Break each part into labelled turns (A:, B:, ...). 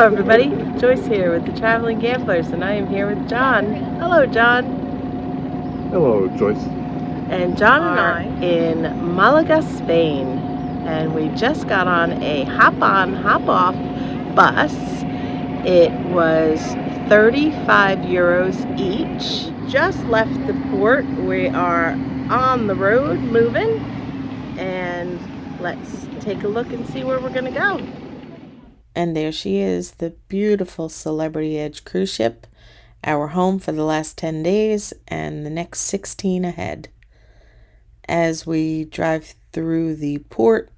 A: Hello everybody, Joyce here with the Traveling Gamblers, and I am here with John. Hello John.
B: Hello Joyce.
A: And John and I in Malaga, Spain, and we just got on a hop-on, hop-off bus. It was 35 euros each. Just left the port. We are on the road moving, and let's take a look and see where we're gonna go. And there she is, the beautiful Celebrity Edge cruise ship, our home for the last 10 days and the next 16 ahead. As we drive through the port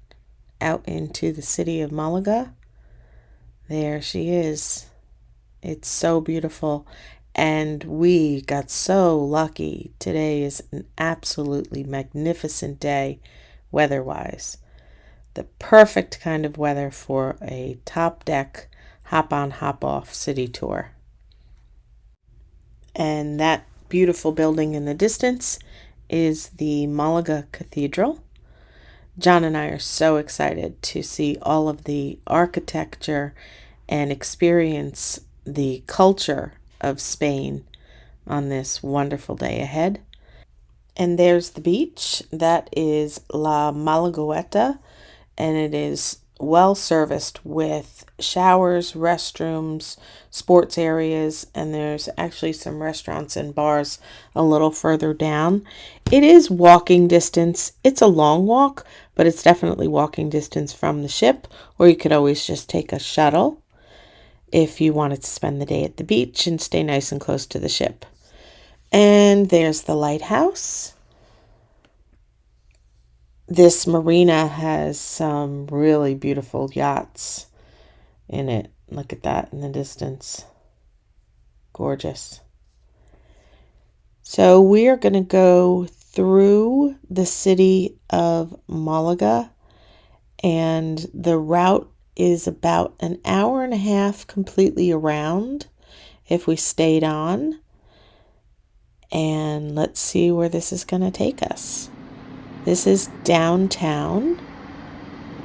A: out into the city of Malaga, there she is. It's so beautiful, and we got so lucky. Today is an absolutely magnificent day weather-wise. The perfect kind of weather for a top deck hop-on, hop-off city tour. And that beautiful building in the distance is the Malaga Cathedral. John and I are so excited to see all of the architecture and experience the culture of Spain on this wonderful day ahead. And there's the beach. That is La Malagueta, and it is well serviced with showers, restrooms, sports areas, and there's actually some restaurants and bars a little further down. It is walking distance. It's a long walk, but it's definitely walking distance from the ship, or you could always just take a shuttle if you wanted to spend the day at the beach and stay nice and close to the ship. And there's the lighthouse. This marina has some really beautiful yachts in it. Look at that in the distance. Gorgeous. So we are going to go through the city of Malaga, and the route is about an hour and a half completely around if we stayed on. And let's see where this is going to take us. This is downtown,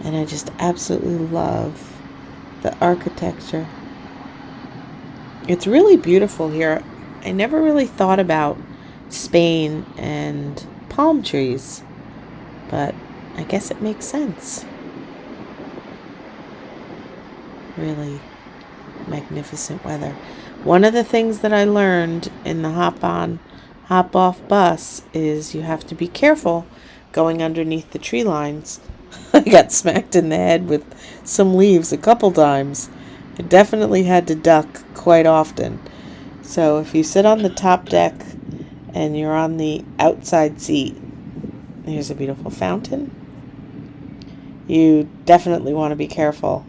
A: and I just absolutely love the architecture. It's really beautiful here. I never really thought about Spain and palm trees, but I guess it makes sense. Really magnificent weather. One of the things that I learned in the hop-on, hop-off bus is you have to be careful going underneath the tree lines. I got smacked in the head with some leaves a couple times. I definitely had to duck quite often. So if you sit on the top deck and you're on the outside seat, here's a beautiful fountain. You definitely want to be careful.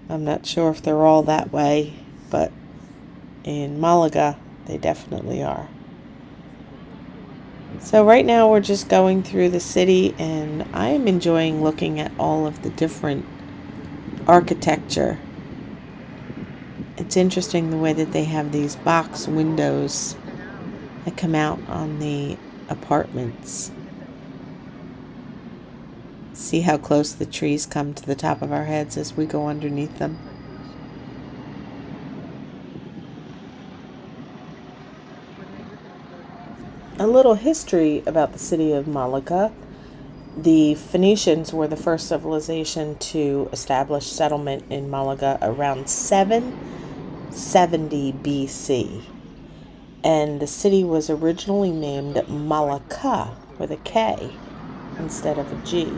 A: I'm not sure if they're all that way, but in Malaga, they definitely are. So right now we're just going through the city, and I am enjoying looking at all of the different architecture. It's interesting the way that they have these box windows that come out on the apartments. See how close the trees come to the top of our heads as we go underneath them. A little history about the city of Malaga. The Phoenicians were the first civilization to establish settlement in Malaga around 770 BC. And the city was originally named Malacca with a K instead of a G.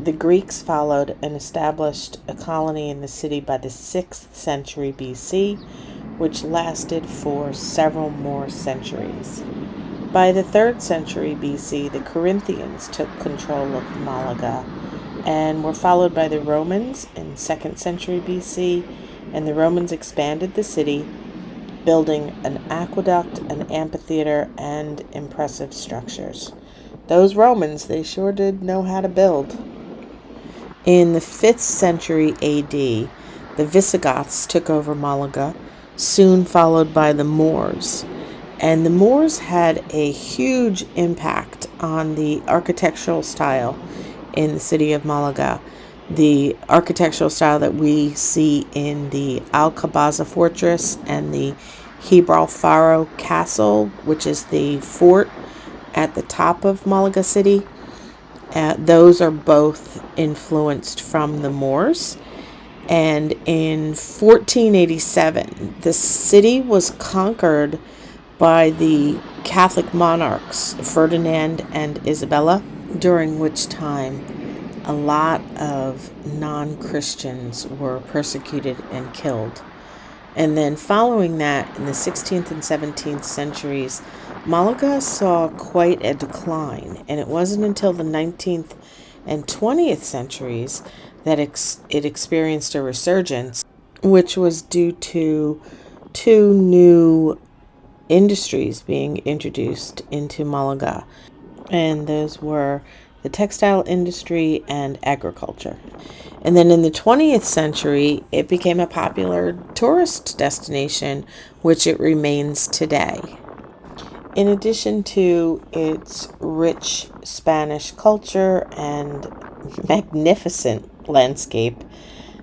A: The Greeks followed and established a colony in the city by the 6th century BC, which lasted for several more centuries. By the 3rd century BC, the Corinthians took control of Malaga and were followed by the Romans in 2nd century BC, and the Romans expanded the city, building an aqueduct, an amphitheater, and impressive structures. Those Romans, they sure did know how to build. In the 5th century AD, the Visigoths took over Malaga, soon followed by the Moors. And the Moors had a huge impact on the architectural style in the city of Malaga. the architectural style that we see in the Alcabaza Fortress and the Gibralfaro Castle, which is the fort at the top of Malaga City. Those are both influenced from the Moors. And in 1487, the city was conquered by the Catholic monarchs Ferdinand and Isabella, during which time a lot of non-Christians were persecuted and killed. And then following that, in the 16th and 17th centuries, Malaga saw quite a decline. And it wasn't until the 19th and 20th centuries that it experienced a resurgence, which was due to two new industries being introduced into Malaga. And those were the textile industry and agriculture. And then in the 20th century, it became a popular tourist destination, which it remains today. In addition to its rich Spanish culture and magnificent landscape,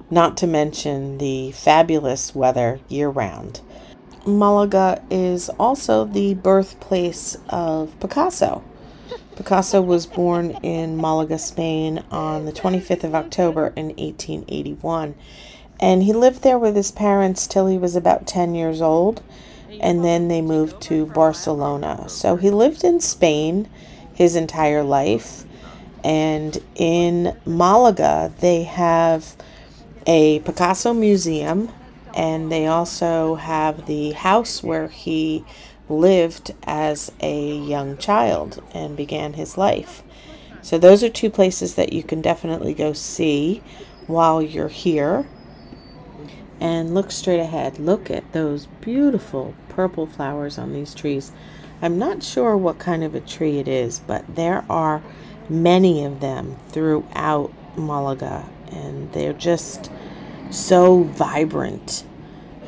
A: not to mention the fabulous weather year-round, Malaga is also the birthplace of Picasso. Picasso was born in Malaga, Spain on the 25th of October in 1881, and he lived there with his parents till he was about 10 years old, and then they moved to Barcelona. So he lived in Spain his entire life, and in Malaga they have a Picasso museum, and they also have the house where he lived as a young child and began his life. So those are two places that you can definitely go see while you're here. And look straight ahead. Look at those beautiful purple flowers on these trees. I'm not sure what kind of a tree it is, but there are many of them throughout Malaga, and they're just so vibrant.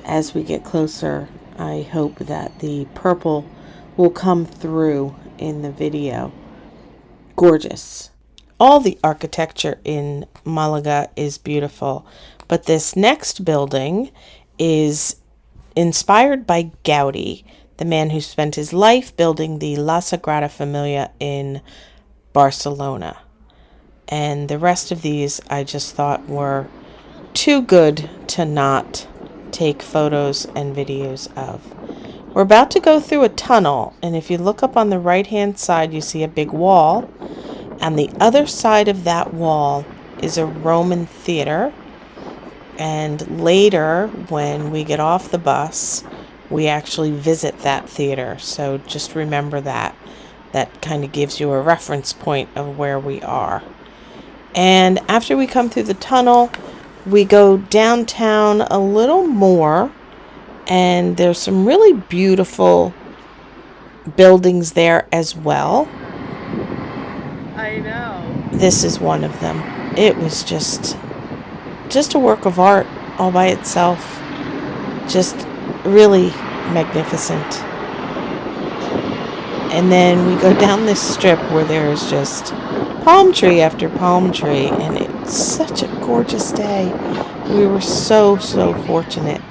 A: As we get closer, I hope that the purple will come through in the video. Gorgeous. All the architecture in Malaga is beautiful, but this next building is inspired by Gaudi, the man who spent his life building the La Sagrada Familia in Barcelona. And the rest of these I just thought were too good to not take photos and videos of. We're about to go through a tunnel, and if you look up on the right hand side, you see a big wall. On the other side of that wall is a Roman theater, and later when we get off the bus, we actually visit that theater. So just remember that. That kind of gives you a reference point of where we are. And after we come through the tunnel, we go downtown a little more, and there's some really beautiful buildings there as well.
C: I know.
A: This is one of them. It was just a work of art all by itself. Just really magnificent. And then we go down this strip where there's just palm tree after palm tree, and it's such a gorgeous day. We were so fortunate.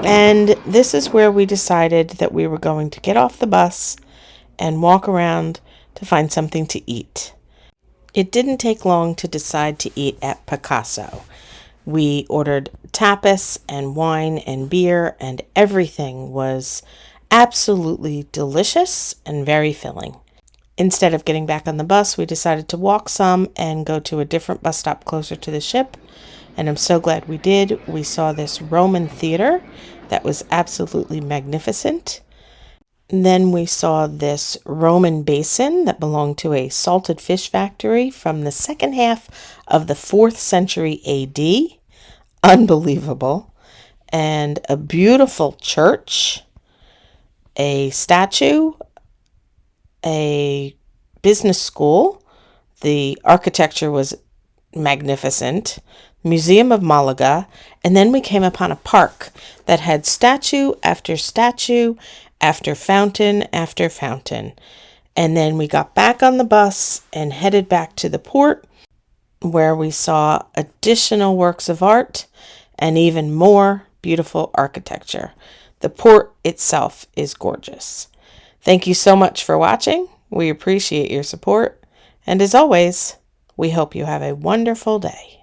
A: And this is where we decided that we were going to get off the bus and walk around to find something to eat. It didn't take long to decide to eat at Picasso. We ordered tapas and wine and beer, and everything was absolutely delicious and very filling. Instead of getting back on the bus, we decided to walk some and go to a different bus stop closer to the ship. And I'm so glad we did. We saw this Roman theater that was absolutely magnificent. And then we saw this Roman basin that belonged to a salted fish factory from the second half of the 4th century AD. Unbelievable. And a beautiful church, a statue, a business school. The architecture was magnificent. Museum of Malaga, and then we came upon a park that had statue after statue after fountain after fountain. And then we got back on the bus and headed back to the port. where we saw additional works of art and even more beautiful architecture. The port itself is gorgeous. Thank you so much for watching. We appreciate your support. And as always, we hope you have a wonderful day.